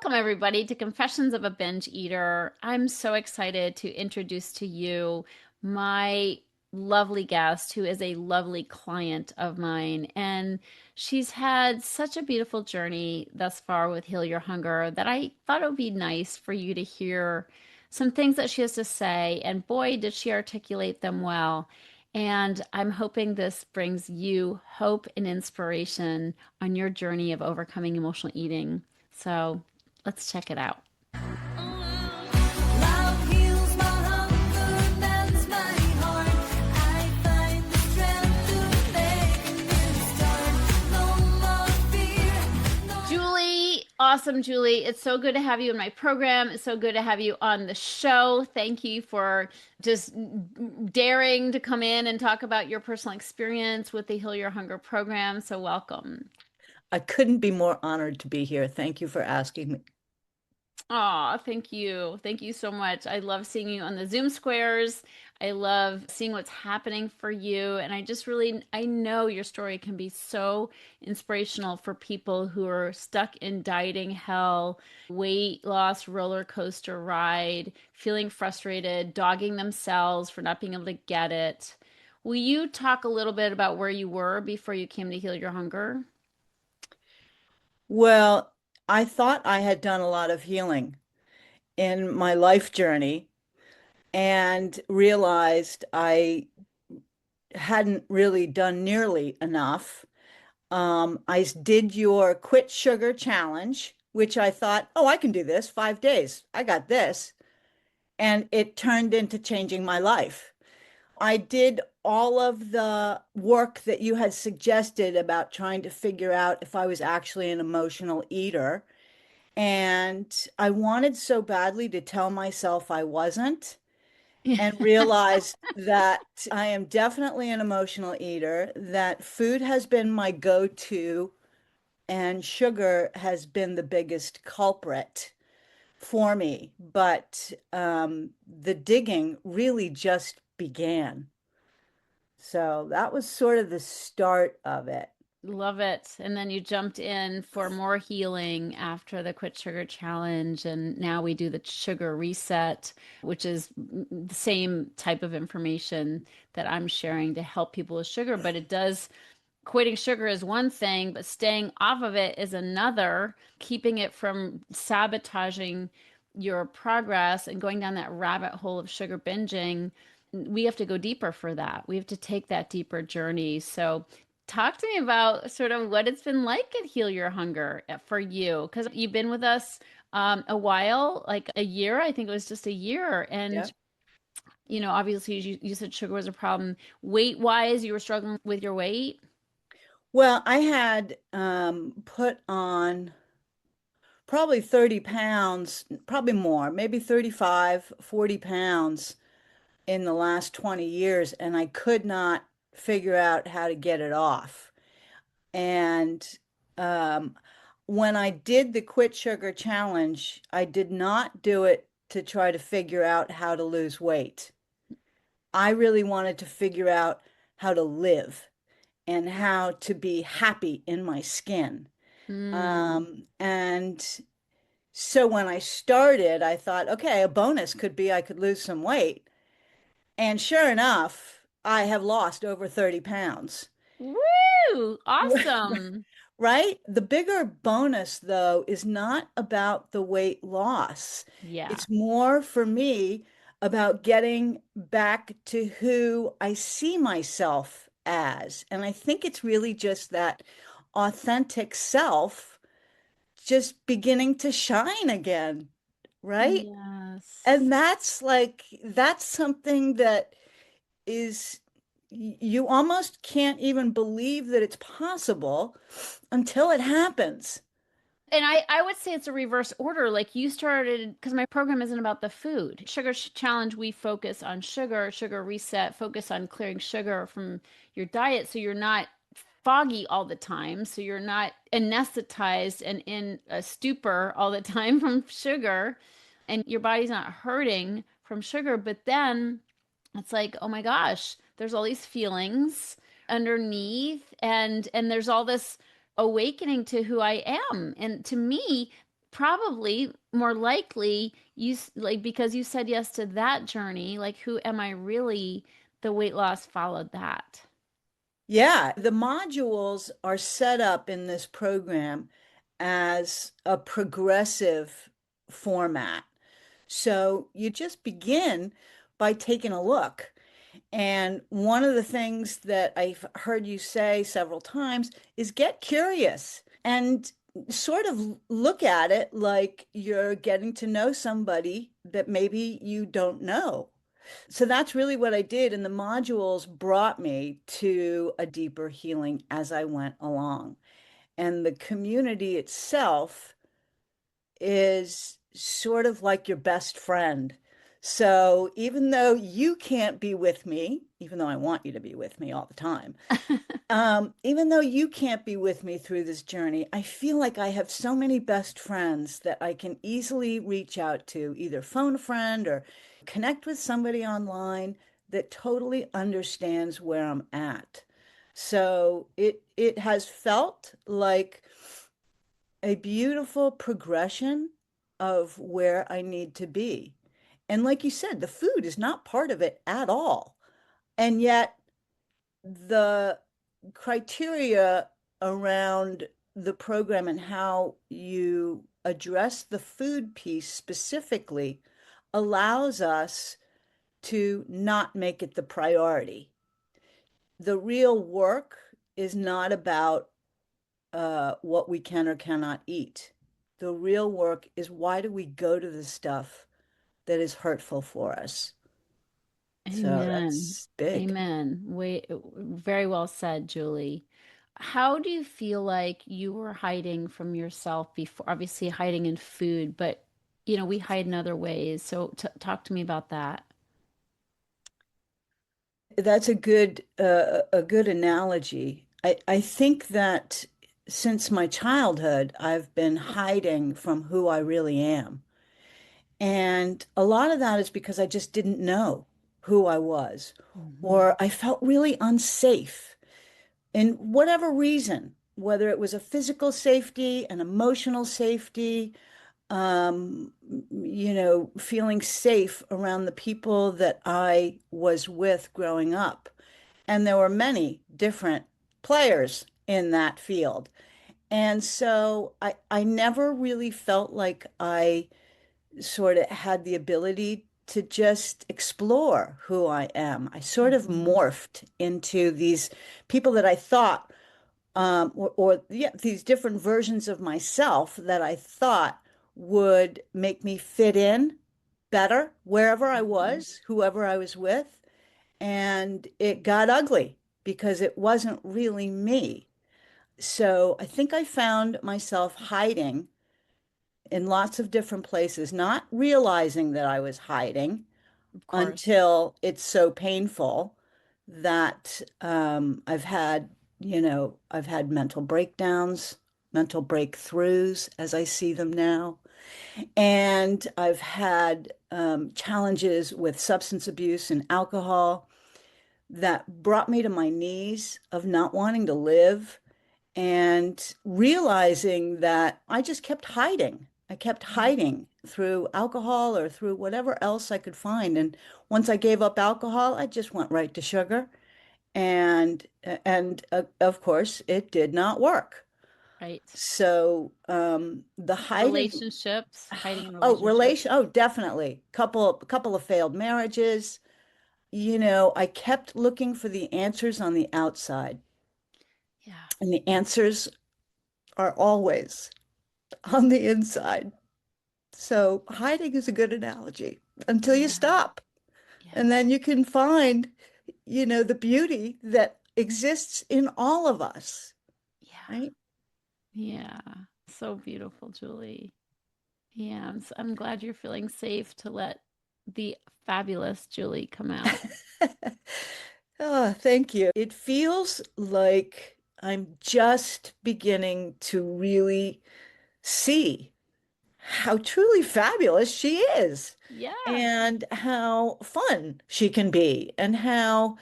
Welcome, everybody, to Confessions of a Binge Eater. I'm so excited to introduce to you my lovely guest, who is a lovely client of mine. And she's had such a beautiful journey thus far with Heal Your Hunger that I thought it would be nice for you to hear some things that she has to say. And boy, did she articulate them well. And I'm hoping this brings you hope and inspiration on your journey of overcoming emotional eating. So let's check it out. Love heals my hunger, mends my heart. I find the strength to make a new start. No more fear. Julie, awesome, Julie. It's so good to have you in my program. It's so good to have you on the show. Thank you for just daring to come in and talk about your personal experience with the Heal Your Hunger program. So welcome. I couldn't be more honored to be here. Thank you for asking me. Aw, thank you. Thank you so much. I love seeing you on the Zoom squares. I love seeing what's happening for you. And I know your story can be so inspirational for people who are stuck in dieting hell, weight loss roller coaster ride, feeling frustrated, dogging themselves for not being able to get it. Will you talk a little bit about where you were before you came to Heal Your Hunger? Well, I thought I had done a lot of healing in my life journey and realized I hadn't really done nearly enough. Did your quit sugar challenge, which I thought, oh, I can do this 5 days. I got this. And it turned into changing my life. I did all of the work that you had suggested about trying to figure out if I was actually an emotional eater. And I wanted so badly to tell myself I wasn't and realized that I am definitely an emotional eater, that food has been my go-to, and sugar has been the biggest culprit for me. But the digging really just began. So that was sort of the start of it. Love it. And then you jumped in for more healing after the Quit Sugar Challenge. And now we do the sugar reset, which is the same type of information that I'm sharing to help people with sugar. But quitting sugar is one thing, but staying off of it is another, keeping it from sabotaging your progress and going down that rabbit hole of sugar binging. We have to go deeper for that. We have to take that deeper journey. So talk to me about sort of what it's been like at Heal Your Hunger for you, because you've been with us a while, like a year. I think it was just a year. Yeah. And, obviously you said sugar was a problem. Weight wise, you were struggling with your weight. Well, I had put on probably 30 pounds, probably more, maybe 35, 40 pounds in the last 20 years, and I could not figure out how to get it off. And um, when I did the Quit Sugar Challenge, I did not do it to try to figure out how to lose weight. I really wanted to figure out how to live and how to be happy in my skin. Mm, And so when I started, I thought, okay, a bonus could be I could lose some weight. And sure enough, I have lost over 30 pounds. woo! Awesome. Right? The bigger bonus, though, is not about the weight loss. Yeah. It's more for me about getting back to who I see myself as. And I think it's really just that authentic self just beginning to shine again, right? Yes. And that's something that is, you almost can't even believe that it's possible until it happens. And I would say it's a reverse order. Like you started, because my program isn't about the food. Challenge, we focus on sugar, sugar reset, focus on clearing sugar from your diet so you're not foggy all the time. So you're not anesthetized and in a stupor all the time from sugar, and your body's not hurting from sugar. But then it's like, oh my gosh, there's all these feelings underneath, and there's all this awakening to who I am. And to me, probably more likely like because you said yes to that journey, like who am I really? The weight loss followed that. Yeah, the modules are set up in this program as a progressive format. So you just begin by taking a look. And one of the things that I've heard you say several times is get curious and sort of look at it like you're getting to know somebody that maybe you don't know. So that's really what I did. And the modules brought me to a deeper healing as I went along. And the community itself is sort of like your best friend. So even though you can't be with me, even though I want you to be with me all the time, even though you can't be with me through this journey, I feel like I have so many best friends that I can easily reach out to, either phone a friend or connect with somebody online that totally understands where I'm at. So it has felt like a beautiful progression of where I need to be. And like you said, the food is not part of it at all. And yet the criteria around the program and how you address the food piece specifically allows us to not make it the priority. The real work is not about what we can or cannot eat. The real work is why do we go to the stuff that is hurtful for us? So Amen. that's big. Amen. Very well said, Julie. How do you feel like you were hiding from yourself before? Obviously, hiding in food, but we hide in other ways. So t talk to me about that. That's a good analogy. I think that since my childhood, I've been hiding from who I really am. And a lot of that is because I just didn't know who I was, Hmm. or I felt really unsafe in whatever reason, whether it was a physical safety, an emotional safety, feeling safe around the people that I was with growing up. And there were many different players in that field. And so I never really felt like I sort of had the ability to just explore who I am. I sort of Hmm. morphed into these people that I thought, or yeah, these different versions of myself that I thought would make me fit in better wherever I Hmm. was, whoever I was with. And it got ugly because it wasn't really me. So I think I found myself hiding in lots of different places, not realizing that I was hiding Of course. until it's so painful that I've had mental breakdowns, mental breakthroughs as I see them now. And I've had challenges with substance abuse and alcohol that brought me to my knees of not wanting to live and realizing that I just kept hiding. I kept hiding through alcohol or through whatever else I could find. And once I gave up alcohol, I just went right to sugar. And of course, it did not work. Right. So the hiding, Relationships, hiding in oh, relationships. definitely. Couple of failed marriages. I kept looking for the answers on the outside, Yeah. and the answers are always on the inside. So hiding is a good analogy until you Yeah. stop. And then Yes. you can find, the beauty that exists in all of us, Yeah. right? Yeah. So beautiful, Julie. Yeah. I'm glad you're feeling safe to let the fabulous Julie come out. Oh, thank you. It feels like I'm just beginning to really see how truly fabulous she is Yeah. and how fun she can be and how,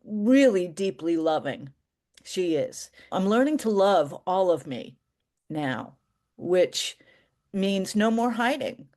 really deeply loving she is. I'm learning to love all of me now, which means no more hiding.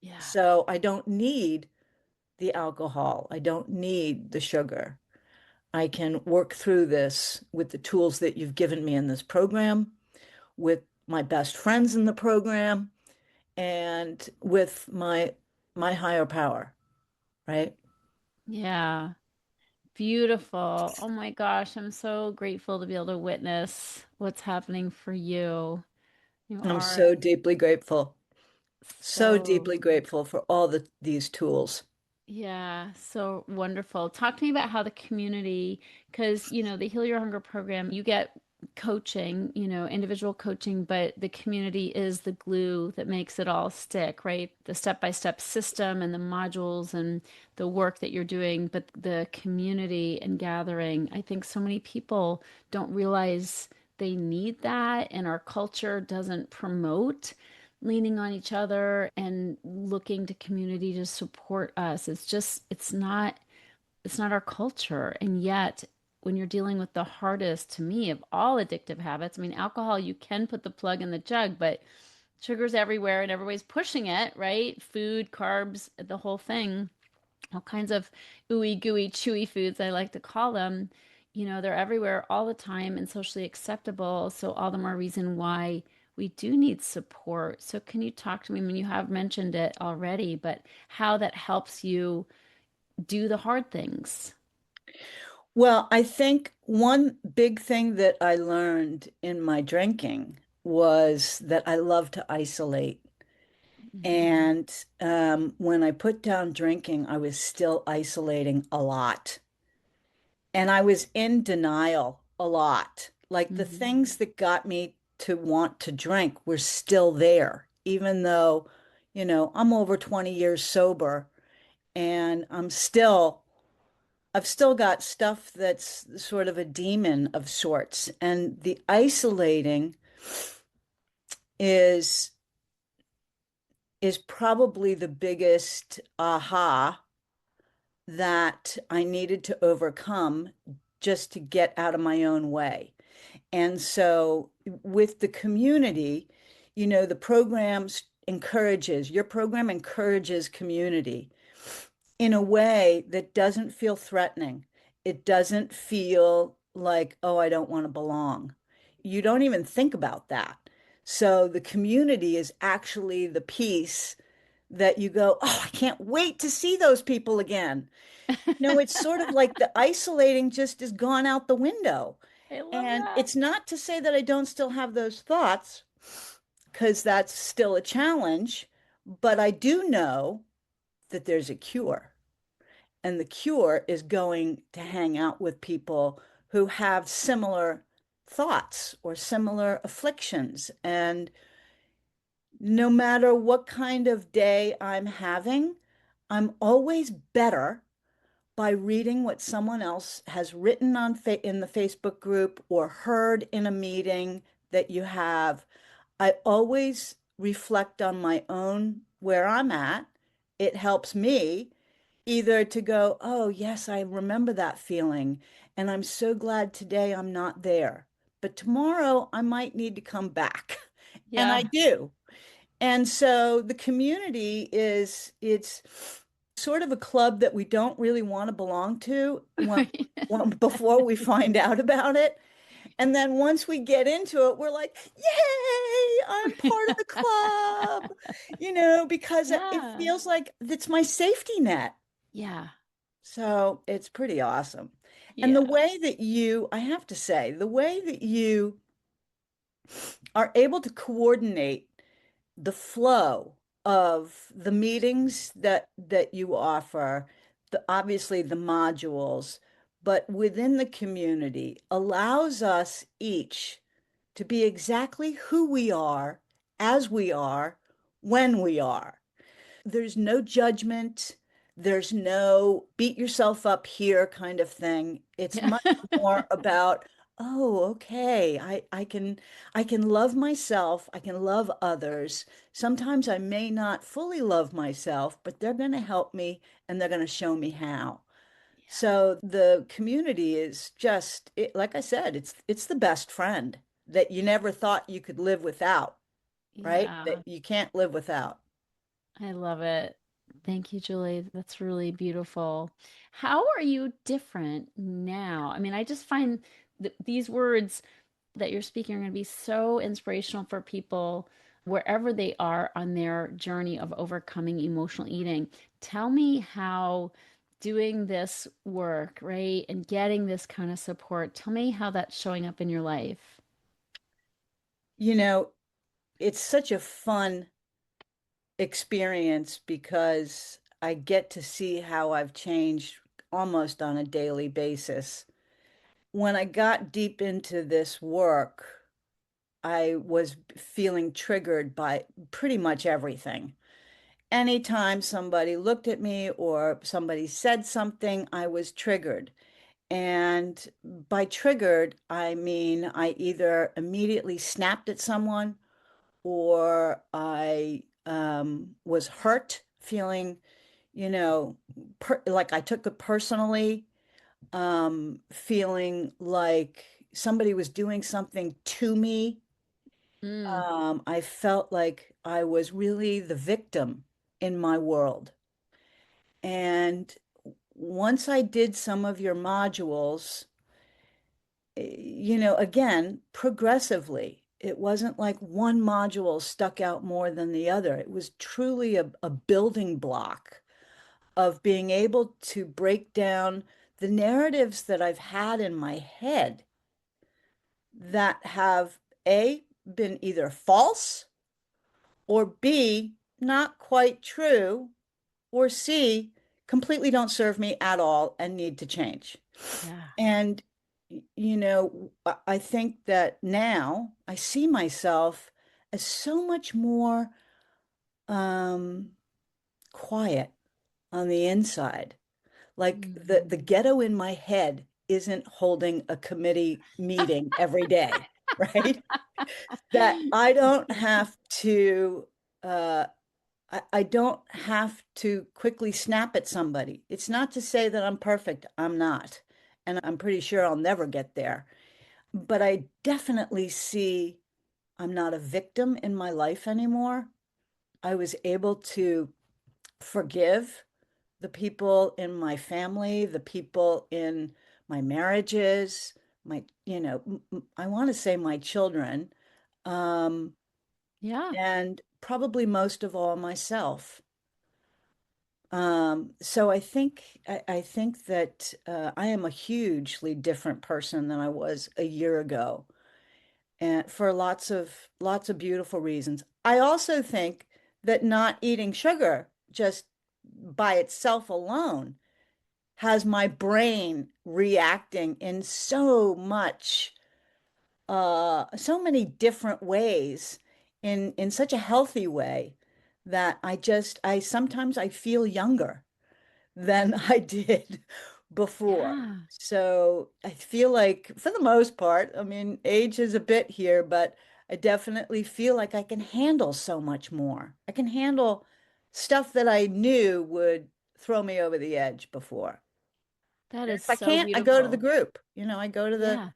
Yeah. So I don't need the alcohol. I don't need the sugar. I can work through this with the tools that you've given me in this program, with my best friends in the program, and with my higher power, right? Yeah. Beautiful. Oh my gosh, I'm so grateful to be able to witness what's happening for you. You I'm are so deeply grateful. So so, deeply grateful for all these tools. yeah, so wonderful. Talk to me about how the community, because, the Heal Your Hunger program, you get coaching, individual coaching, but the community is the glue that makes it all stick, right? The step-by-step system and the modules and the work that you're doing, but the community and gathering. I think so many people don't realize they need that, and our culture doesn't promote leaning on each other and looking to community to support us. It's not our culture. And yet, when you're dealing with the hardest to me of all addictive habits, I mean, alcohol, you can put the plug in the jug, but sugar's everywhere and everybody's pushing it, right? Food, carbs, the whole thing, all kinds of ooey gooey, chewy foods, I like to call them. They're everywhere all the time and socially acceptable. So, all the more reason why we do need support. So, can you talk to me? I mean, you have mentioned it already, but how that helps you do the hard things? Well, I think one big thing that I learned in my drinking was that I love to isolate. Mhm. And when I put down drinking, I was still isolating a lot. And I was in denial a lot. Like the Mhm. things that got me to want to drink were still there, even though, I'm over 20 years sober and I've still got stuff that's sort of a demon of sorts. And the isolating is is probably the biggest aha that I needed to overcome just to get out of my own way. And so with the community, the your program encourages community in a way that doesn't feel threatening. It doesn't feel like, oh, I don't want to belong. You don't even think about that. So the community is actually the piece that you go, oh, I can't wait to see those people again. It's sort of like the isolating just has gone out the window. I love And that. it's not to say that I don't still have those thoughts, because that's still a challenge, but I do know that there's a cure. And the cure is going to hang out with people who have similar thoughts or similar afflictions. And no matter what kind of day I'm having, I'm always better by reading what someone else has written in the Facebook group or heard in a meeting that you have. I always reflect on my own where I'm at. It helps me either to go, oh, yes, I remember that feeling. And I'm so glad today I'm not there. But tomorrow I might need to come back. And I Yeah. do. And so the community it's sort of a club that we don't really want to belong to before we find out about it. And then once we get into it, we're like, yay, I'm part of the club, because it Yeah. feels like it's my safety net. Yeah. So it's pretty awesome. And Yeah. I have to say, the way that you are able to coordinate the flow of the meetings that you offer, obviously the modules, but within the community allows us each to be exactly who we are, as we are, when we are. There's no judgment. There's no beat yourself up here kind of thing. It's Yeah. much more about, oh, okay, I can love myself, I can love others. Sometimes I may not fully love myself, but they're going to help me and they're going to show me how. So the community is like I said, it's the best friend that you never thought you could live without. right? Yeah. That you can't live without. I love it. Thank you, Julie. That's really beautiful. How are you different now? I mean, I just find th these words that you're speaking are going to be so inspirational for people wherever they are on their journey of overcoming emotional eating. Tell me how doing this work, right, and getting this kind of support, tell me how that's showing up in your life. You know, it's such a fun experience because I get to see how I've changed almost on a daily basis. When I got deep into this work, I was feeling triggered by pretty much everything. Anytime somebody looked at me or somebody said something, I was triggered. And by triggered, I mean I either immediately snapped at someone or I was hurt, feeling, like I took it personally, feeling like somebody was doing something to me. Mm, I felt like I was really the victim in my world. And once I did some of your modules, again, progressively, it wasn't like one module stuck out more than the other. It was truly a building block of being able to break down the narratives that I've had in my head that have A, been either false, or B, not quite true, or C, completely don't serve me at all and need to change. yeah. And, I think that now I see myself as so much more um, quiet on the inside. Like the Mm. ghetto in my head isn't holding a committee meeting every day, right? That I don't have to uh, I don't have to quickly snap at somebody. It's not to say that I'm perfect. I'm not. And I'm pretty sure I'll never get there. But I definitely see I'm not a victim in my life anymore. I was able to forgive the people in my family, the people in my marriages, I want to say my children, um, Yeah, and probably most of all myself. So I think that I am a hugely different person than I was a year ago, and for lots of beautiful reasons. I also think that not eating sugar just by itself alone has my brain reacting in so many different ways in such a healthy way that I sometimes I feel younger than I did before. yeah. So I feel like, for the most part, I mean, age is a bit here, but I definitely feel like I can handle so much more. I can handle stuff that I knew would throw me over the edge before. That And is if I so can't, I go to the beautiful. group. Yeah,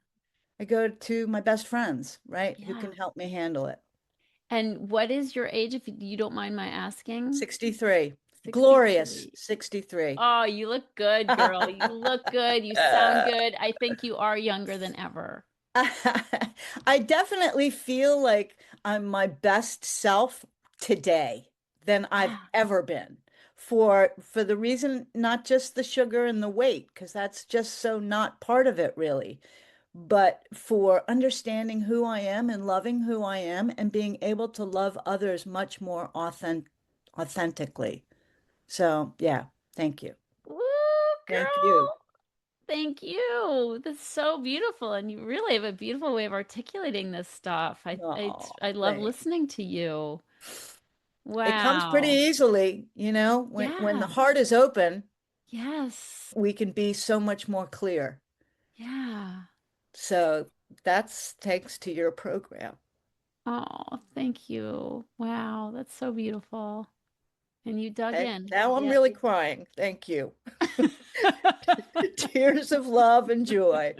I go to my best friends, right, who yeah. can help me handle it. And what is your age, if you don't mind my asking? 63. Glorious 63. 63. Oh, you look good, girl. You look good. You sound good. I think you are younger than ever. I definitely feel like I'm my best self today than I've Yeah, ever been. For the reason, not just the sugar and the weight, because that's just so not part of it really, but for understanding who I am and loving who I am and being able to love others much more authentically. So, yeah, thank you. woo, Thank you. girl. Thank you. That's so beautiful. And you really have a beautiful way of articulating this stuff. Oh, I love thanks. listening to you. It comes pretty Wow. easily, when the Yeah. heart is open, Yes. we can be so much more clear. Yeah. So that's thanks to your program. Oh, thank you. Wow. That's so beautiful. And you dug Okay. in. Now I'm Yeah. really crying. Thank you. Tears of love and joy.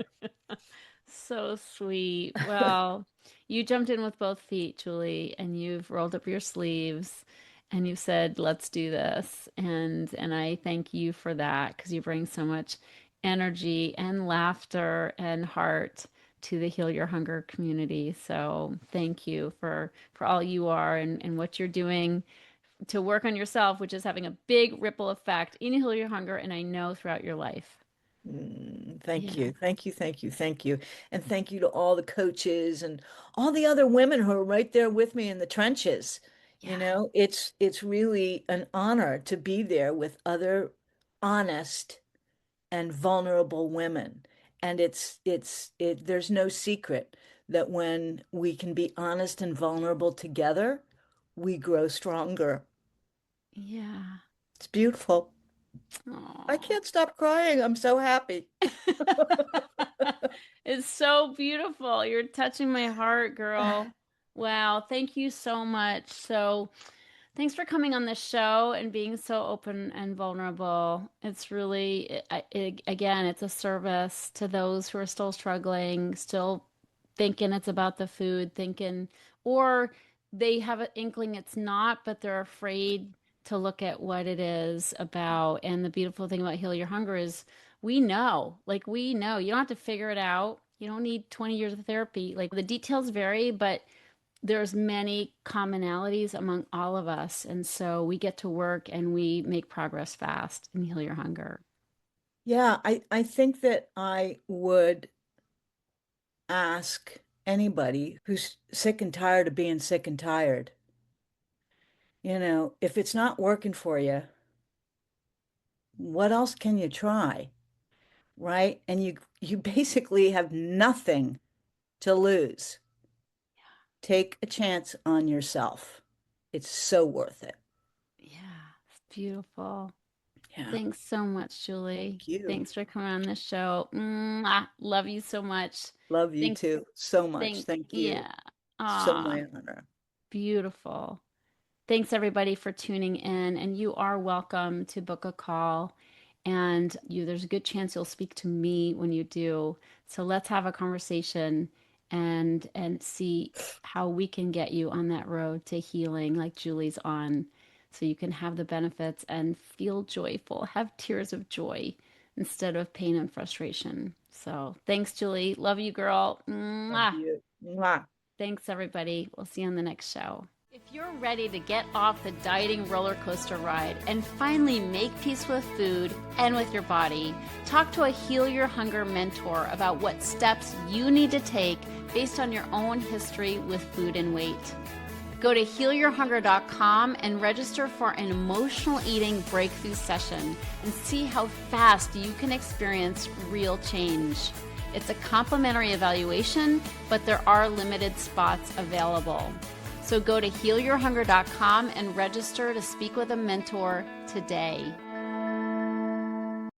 So sweet. Well, you jumped in with both feet, Julie, and you've rolled up your sleeves and you said, "Let's do this." And I thank you for that because you bring so much energy and laughter and heart to the Heal Your Hunger community. So thank you for all you are and what you're doing to work on yourself, which is having a big ripple effect in Heal Your Hunger, and I know throughout your life. Thank Yeah. you. Thank you. Thank you. Thank you. And thank you to all the coaches and all the other women who are right there with me in the trenches. You Yeah. know, it's really an honor to be there with other honest and vulnerable women. And there's no secret that when we can be honest and vulnerable together, we grow stronger. Yeah. It's beautiful. I Aw. can't stop crying. I'm so happy. It's so beautiful. You're touching my heart, girl. Wow. Thank you so much. So, thanks for coming on the show and being so open and vulnerable. It's really, again, it's a service to those who are still struggling, still thinking it's about the food, thinking, or they have an inkling it's not, but they're afraid to look at what it is about. And the beautiful thing about Heal Your Hunger is we know. You don't have to figure it out. You don't need 20 years of therapy. Like the details vary, but there's many commonalities among all of us. And so we get to work and we make progress fast and Heal Your Hunger. Yeah, I think that I would ask anybody who's sick and tired of being sick and tired, if it's not working for you, what else can you try, right? And you basically have nothing to lose. Take a chance on yourself. It's so worth it. Yeah, it's beautiful. Yeah. Thanks so much, Julie. Thank you. Thanks for coming on the show. Mwah. Love you so much. Love you Thanks. too so much. Thank, Thank you. yeah. So Ah, my honor. beautiful. Thanks everybody for tuning in, and you are welcome to book a call. And there's a good chance you'll speak to me when you do. So let's have a conversation and see how we can get you on that road to healing like Julie's on, so you can have the benefits and feel joyful, have tears of joy instead of pain and frustration. So thanks, Julie. Love you, girl. Love Mwah. you. Mwah. Thanks, everybody. We'll see you on the next show. If you're ready to get off the dieting roller coaster ride and finally make peace with food and with your body, talk to a Heal Your Hunger mentor about what steps you need to take based on your own history with food and weight. Go to healyourhunger.com and register for an emotional eating breakthrough session and see how fast you can experience real change. It's a complimentary evaluation, but there are limited spots available. So go to healyourhunger.com and register to speak with a mentor today.